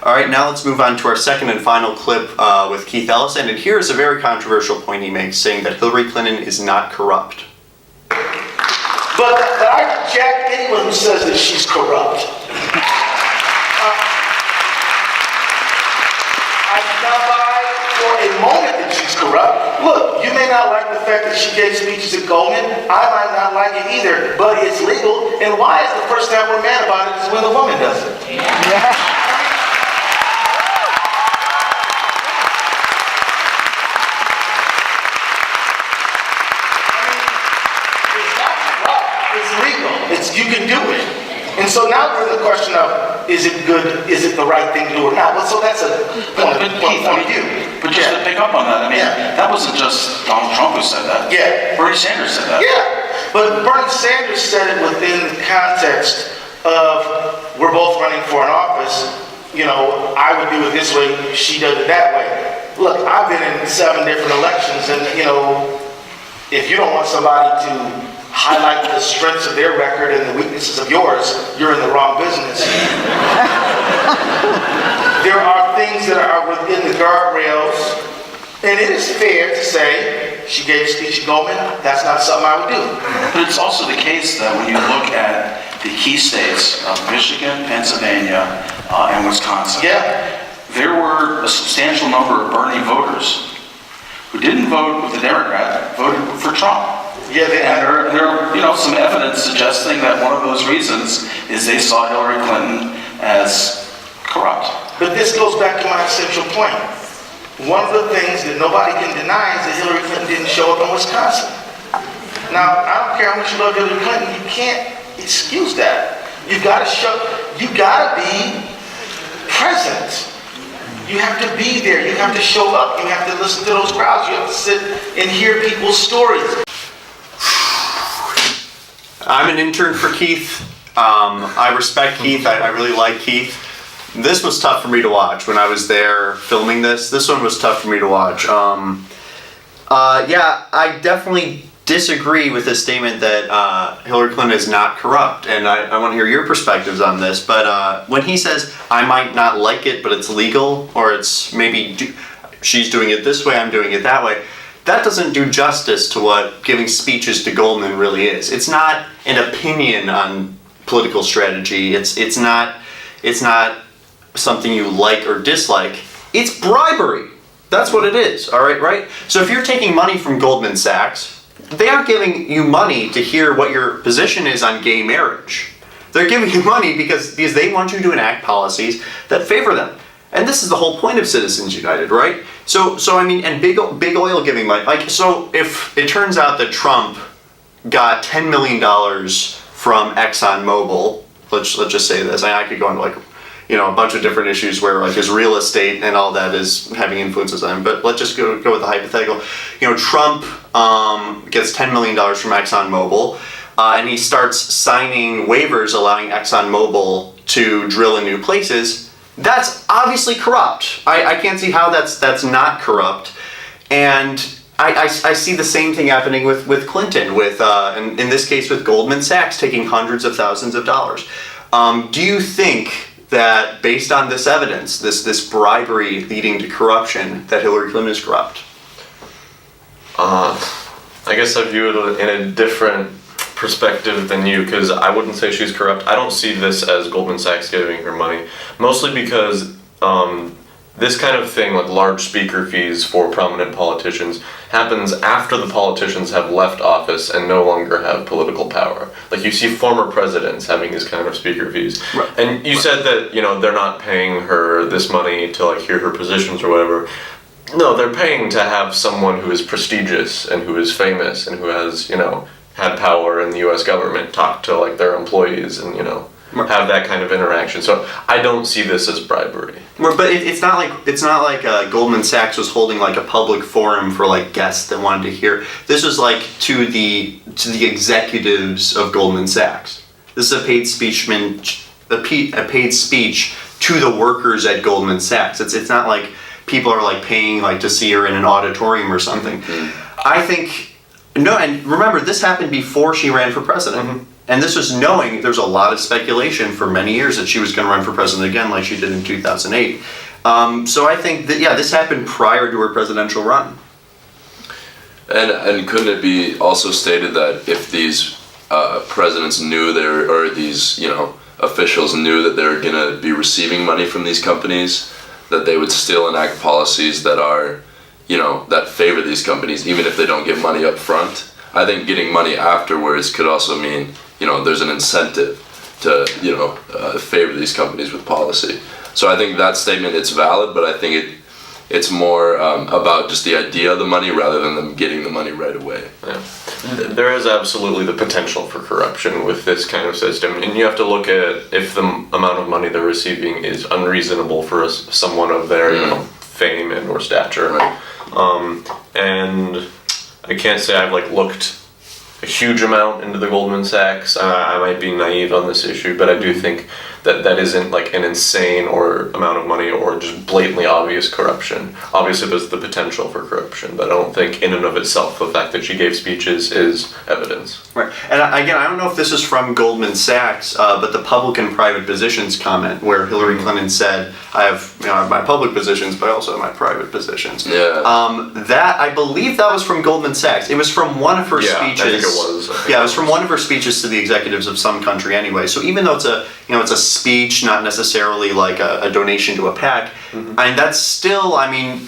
All right, now let's move on to our second and final clip with Keith Ellison. And here's a very controversial point he makes, saying that Hillary Clinton is not corrupt. But I reject anyone who says that she's corrupt. I do not buy for a moment that she's corrupt. Look, you may not like the fact that she gave speeches at Goldman. I might not like it either, but it's legal. And why is the first time we're mad about it is when the woman does it? Yeah. You can do it. And so now we're in the question of, is it good, is it the right thing to do or not? Well, so that's a point of view. But just to pick up on that, I mean, that wasn't just Donald Trump who said that. Yeah. Bernie Sanders said that. Yeah. But Bernie Sanders said it within the context of, we're both running for an office, you know, I would do it this way, she does it that way. Look, I've been in 7 different elections, and, you know, if you don't want somebody to highlight the strengths of their record and the weaknesses of yours, you're in the wrong business. There are things that are within the guardrails, and it is fair to say, she gave a speech at Goldman, that's not something I would do. But it's also the case that when you look at the key states of Michigan, Pennsylvania, and Wisconsin, there were a substantial number of Bernie voters who didn't vote with the Democrat, voted for Trump. Yeah, and there are some evidence suggesting that one of those reasons is they saw Hillary Clinton as corrupt. But this goes back to my essential point. One of the things that nobody can deny is that Hillary Clinton didn't show up in Wisconsin. Now, I don't care how much you love Hillary Clinton, you can't excuse that. You gotta be present. You have to be there, you have to show up, you have to listen to those crowds, you have to sit and hear people's stories. I'm an intern for Keith. I respect Keith. I really like Keith. This was tough for me to watch when I was there filming this. This one was tough for me to watch. Yeah, I definitely disagree with the statement that Hillary Clinton is not corrupt, and I want to hear your perspectives on this. But when he says, I might not like it, but it's legal, or it's maybe she's doing it this way, I'm doing it that way, that doesn't do justice to what giving speeches to Goldman really is. It's not an opinion on political strategy. It's not something you like or dislike. It's bribery. That's what it is. All right, right? So if you're taking money from Goldman Sachs, they aren't giving you money to hear what your position is on gay marriage. They're giving you money because they want you to enact policies that favor them. And this is the whole point of Citizens United, right? So I mean, and big oil giving money. Like, so if it turns out that Trump got $10 million from ExxonMobil, let's just say this. I could go into like, you know, a bunch of different issues where like his real estate and all that is having influences on him. But let's just go with the hypothetical. You know, Trump gets $10 million from ExxonMobil, and he starts signing waivers allowing ExxonMobil to drill in new places. That's obviously corrupt. I can't see how that's not corrupt. And I see the same thing happening with Clinton, with in this case with Goldman Sachs taking hundreds of thousands of dollars. Do you think that based on this evidence, this bribery leading to corruption, that Hillary Clinton is corrupt? I guess I view it in a different perspective than you, because I wouldn't say she's corrupt. I don't see this as Goldman Sachs giving her money, mostly because this kind of thing, like large speaker fees for prominent politicians, happens after the politicians have left office and no longer have political power. Like you see former presidents having these kind of speaker fees. Right. And you said that, you know, they're not paying her this money to like hear her positions or whatever. No, they're paying to have someone who is prestigious and who is famous and who has, you know, had power in the U.S. government talk to like their employees and, you know, have that kind of interaction. So I don't see this as bribery. But it's not like Goldman Sachs was holding like a public forum for like guests that wanted to hear. This was like to the executives of Goldman Sachs. This is a paid speech to the workers at Goldman Sachs. It's not like people are like paying like to see her in an auditorium or something. Mm-hmm. I think. No, and remember, this happened before she ran for president. Mm-hmm. And this was knowing there's a lot of speculation for many years that she was going to run for president again, like she did in 2008. So I think that, this happened prior to her presidential run. And couldn't it be also stated that if these presidents knew or these, officials knew that they were going to be receiving money from these companies, that they would still enact policies that are, that favor these companies, even if they don't get money up front? I think getting money afterwards could also mean, there's an incentive to, favor these companies with policy. So I think that statement, it's valid, but I think it's more about just the idea of the money rather than them getting the money right away. Yeah. There is absolutely the potential for corruption with this kind of system, and you have to look at if the amount of money they're receiving is unreasonable for someone of their fame and or stature. Right. And I can't say I've looked a huge amount into the Goldman Sachs. I might be naive on this issue, but I do think that isn't an insane or amount of money or just blatantly obvious corruption. Obviously there's the potential for corruption, but I don't think in and of itself the fact that she gave speeches is evidence. Right. And again, I don't know if this is from Goldman Sachs, but the public and private positions comment where Hillary Clinton said, I have my public positions, but I also have my private positions. Yeah. That, I believe that was from Goldman Sachs. It was from one of her speeches. I think it was. It was from one of her speeches to the executives of some country anyway. So even though it's a speech, not necessarily like a donation to a PAC, and that's still,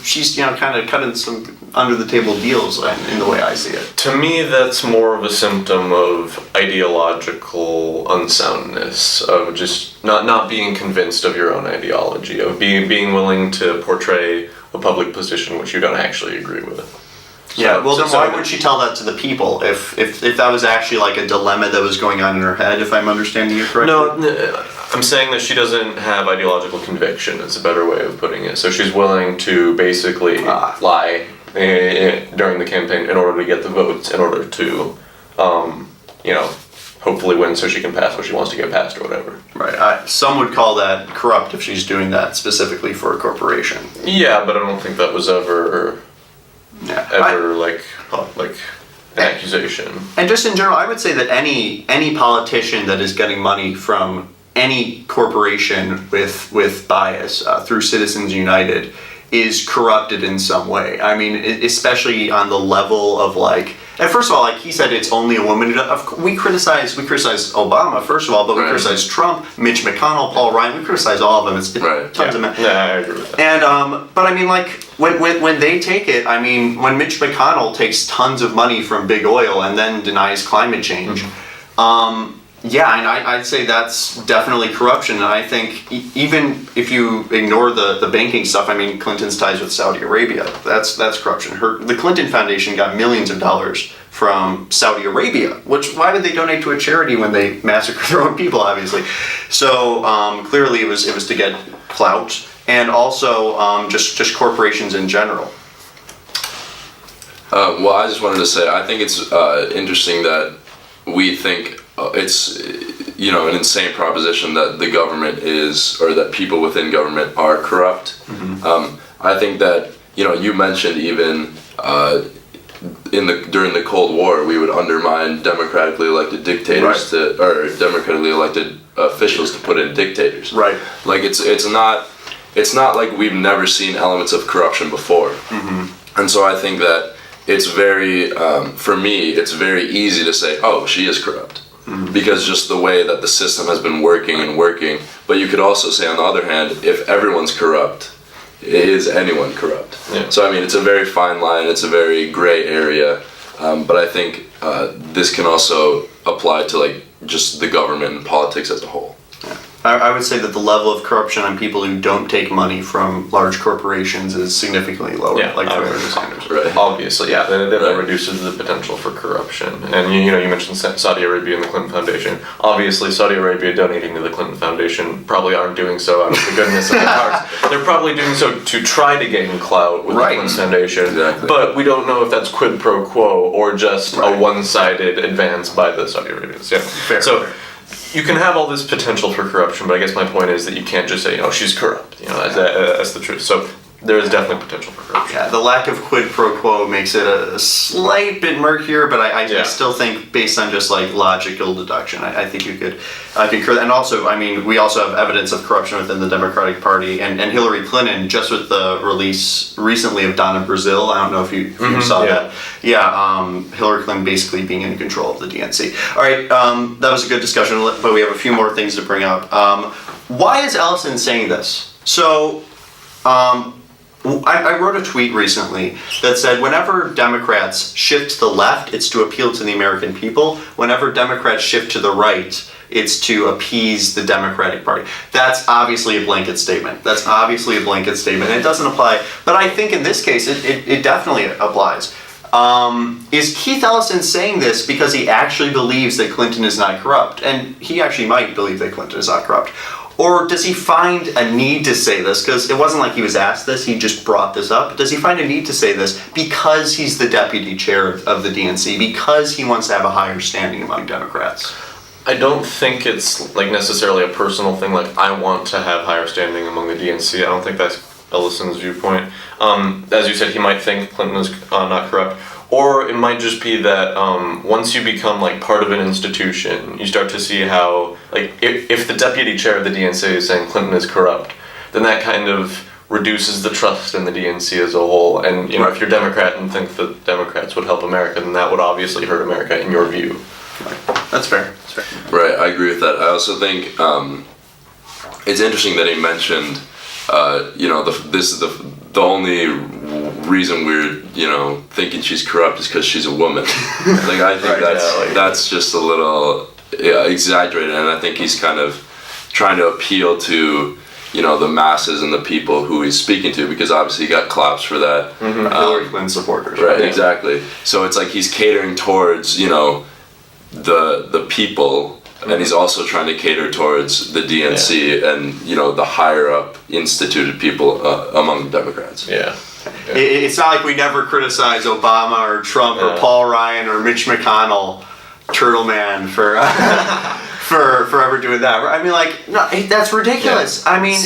she's kind of cutting some under the table deals in the way I see it. To me, that's more of a symptom of ideological unsoundness, of just not being convinced of your own ideology, of being willing to portray a public position which you don't actually agree with. Yeah, well then why would she tell that to the people if that was actually like a dilemma that was going on in her head, if I'm understanding you correctly? No, I'm saying that she doesn't have ideological conviction, is a better way of putting it. So she's willing to basically lie during the campaign in order to get the votes, in order to, hopefully win so she can pass what she wants to get passed or whatever. Right. Some would call that corrupt if she's doing that specifically for a corporation. Yeah, but I don't think that was ever... an accusation. And just in general, I would say that any politician that is getting money from any corporation with bias through Citizens United is corrupted in some way. Especially on the level of and first of all, he said it's only a woman. We criticize Obama first of all, but we criticize Trump, Mitch McConnell, Paul Ryan. We criticize all of them. It's tons of men. Yeah, I agree with that. And but when they take it, when Mitch McConnell takes tons of money from big oil and then denies climate change, and I'd say that's definitely corruption. And I think even if you ignore the banking stuff, Clinton's ties with Saudi Arabia, that's corruption. The Clinton Foundation got millions of dollars from Saudi Arabia, why would they donate to a charity when they massacre their own people, obviously? So clearly it was to get clout, and also just corporations in general. Well, I just wanted to say, I think it's interesting that we think it's an insane proposition that the government is, or that people within government are corrupt. I think that you mentioned even during the Cold War we would undermine democratically elected dictators or democratically elected officials to put in dictators. Right. It's not like we've never seen elements of corruption before. And so I think that it's very, for me, it's very easy to say, oh, she is corrupt. Because just the way that the system has been working. But you could also say, on the other hand, if everyone's corrupt, is anyone corrupt? Yeah. So, it's a very fine line, it's a very gray area. But I think this can also apply to just the government and politics as a whole. Yeah. I would say that the level of corruption on people who don't take money from large corporations is significantly lower, for Bernie Sanders. Right. Obviously, yeah, that reduces the potential for corruption. And you mentioned Saudi Arabia and the Clinton Foundation. Obviously, Saudi Arabia donating to the Clinton Foundation probably aren't doing so out of the goodness of their hearts. They're probably doing so to try to gain clout with the Clinton Foundation. Exactly. But we don't know if that's quid pro quo or just a one-sided advance by the Saudi Arabians. Yeah. Fair. You can have all this potential for corruption, but I guess my point is that you can't just say, she's corrupt. That's the truth. So there is definitely potential for corruption. Yeah, the lack of quid pro quo makes it a slight bit murkier, but I still think, based on just like logical deduction, I think you could concur. And also, I mean, we also have evidence of corruption within the Democratic Party, and Hillary Clinton, just with the release recently of Donna Brazil. I don't know if you saw that. Yeah, Hillary Clinton basically being in control of the DNC. All right, that was a good discussion, but we have a few more things to bring up. Why is Ellison saying this? So, I wrote a tweet recently that said whenever Democrats shift to the left, it's to appeal to the American people. Whenever Democrats shift to the right, it's to appease the Democratic Party. That's obviously a blanket statement. It doesn't apply. But I think in this case, it definitely applies. Is Keith Ellison saying this because he actually believes that Clinton is not corrupt? And he actually might believe that Clinton is not corrupt. Or does he find a need to say this? Because it wasn't like he was asked this, he just brought this up. Does he find a need to say this because he's the deputy chair of the DNC, because he wants to have a higher standing among Democrats? I don't think it's like necessarily a personal thing, like I want to have higher standing among the DNC. I don't think that's Ellison's viewpoint. As you said, he might think Clinton is not corrupt. Or it might just be that once you become like part of an institution, you start to see how, like, if the deputy chair of the DNC is saying Clinton is corrupt, then that kind of reduces the trust in the DNC as a whole. And you know, if you're Democrat and think that Democrats would help America, then that would obviously hurt America in your view. That's fair. Right, I agree with that. I also think it's interesting that he mentioned, this is the only reason we're thinking she's corrupt is because she's a woman. Like I think that's just a little exaggerated, and I think he's kind of trying to appeal to the masses and the people who he's speaking to, because obviously he got claps for that. Hillary Clinton supporters. Right, exactly. So it's like he's catering towards the people. And he's also trying to cater towards the DNC and the higher up instituted people among Democrats. Yeah. It's not like we never criticize Obama or Trump or Paul Ryan or Mitch McConnell, Turtle Man, for ever doing that. I mean, like, no, that's ridiculous. I mean,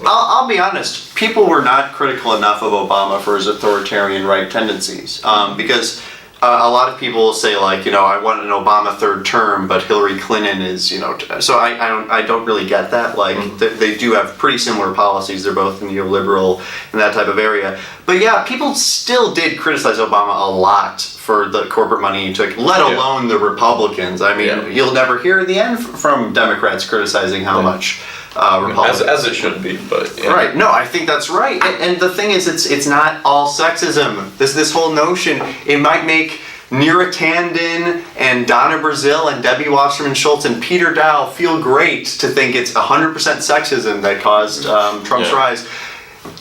I'll be honest. People were not critical enough of Obama for his authoritarian right tendencies, because a lot of people will say, like, I want an Obama third term, but Hillary Clinton is, so I don't really get that. Like, they do have pretty similar policies. They're both neoliberal in that type of area. But yeah, people still did criticize Obama a lot for the corporate money he took, let alone the Republicans. I mean, you'll never hear the end from Democrats criticizing how much Republicans. As it should be, but right. No, I think that's right. And the thing is, it's not all sexism. This whole notion, it might make Neera Tanden and Donna Brazil and Debbie Wasserman Schultz and Peter Dow feel great to think it's 100% sexism that caused Trump's rise.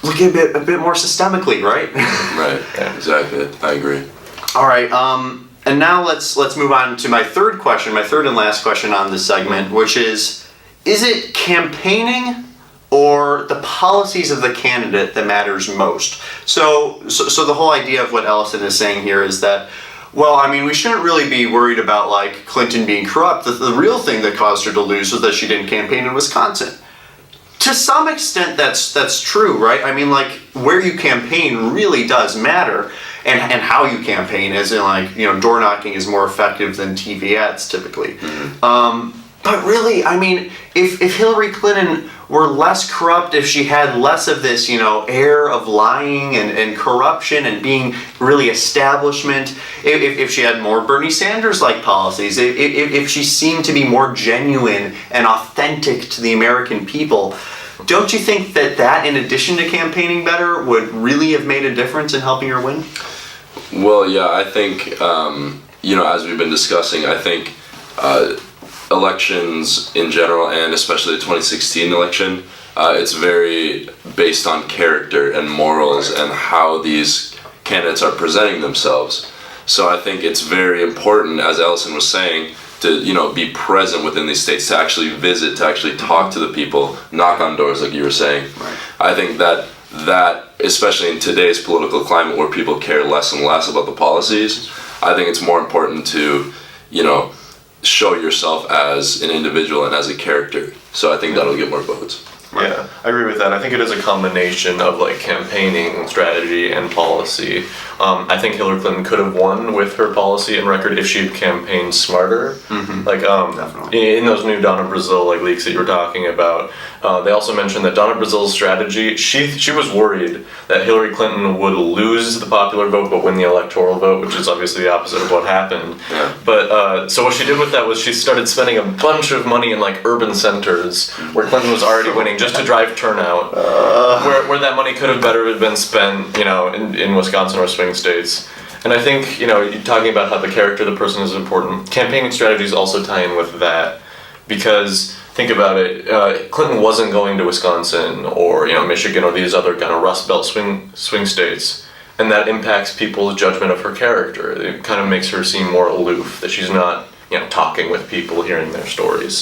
Look at it a bit more systemically, right? Right. Exactly. I agree. All right. And now let's move on to my third and last question on this segment, which is it campaigning or the policies of the candidate that matters most? So the whole idea of what Ellison is saying here is that, well, I mean, we shouldn't really be worried about, like, Clinton being corrupt. The real thing that caused her to lose was that she didn't campaign in Wisconsin. To some extent, that's true, right? I mean, like, where you campaign really does matter, and how you campaign, as in, like, door knocking is more effective than TV ads typically. But really, I mean, if Hillary Clinton were less corrupt, if she had less of this, air of lying and corruption and being really establishment, if she had more Bernie Sanders-like policies, if she seemed to be more genuine and authentic to the American people, don't you think that in addition to campaigning better, would really have made a difference in helping her win? Well, yeah, I think, as we've been discussing, I think elections in general, and especially the 2016 election, it's very based on character and morals and how these candidates are presenting themselves. So I think it's very important, as Ellison was saying, to be present within these states, to actually visit, to actually talk to the people, knock on doors, like you were saying. Right. I think that especially in today's political climate where people care less and less about the policies, I think it's more important to show yourself as an individual and as a character. So I think that'll get more votes. Yeah, I agree with that. I think it is a combination of like campaigning strategy and policy. I think Hillary Clinton could have won with her policy and record if she'd campaigned smarter. Like Definitely. in those new Donna Brazile like leaks that you were talking about, they also mentioned that Donna Brazile's strategy. She was worried that Hillary Clinton would lose the popular vote but win the electoral vote, which is obviously the opposite of what happened. Yeah. But so what she did with that was she started spending a bunch of money in like urban centers where Clinton was already winning just to drive turnout, where that money could have better been spent, you know, in Wisconsin or swing states. And I think, you know, you're talking about how the character of the person is important. Campaigning strategies also tie in with that, because think about it, Clinton wasn't going to Wisconsin or, you know, Michigan or these other kind of Rust Belt swing states, and that impacts people's judgment of her character. It kind of makes her seem more aloof, that she's not, you know, talking with people, hearing their stories.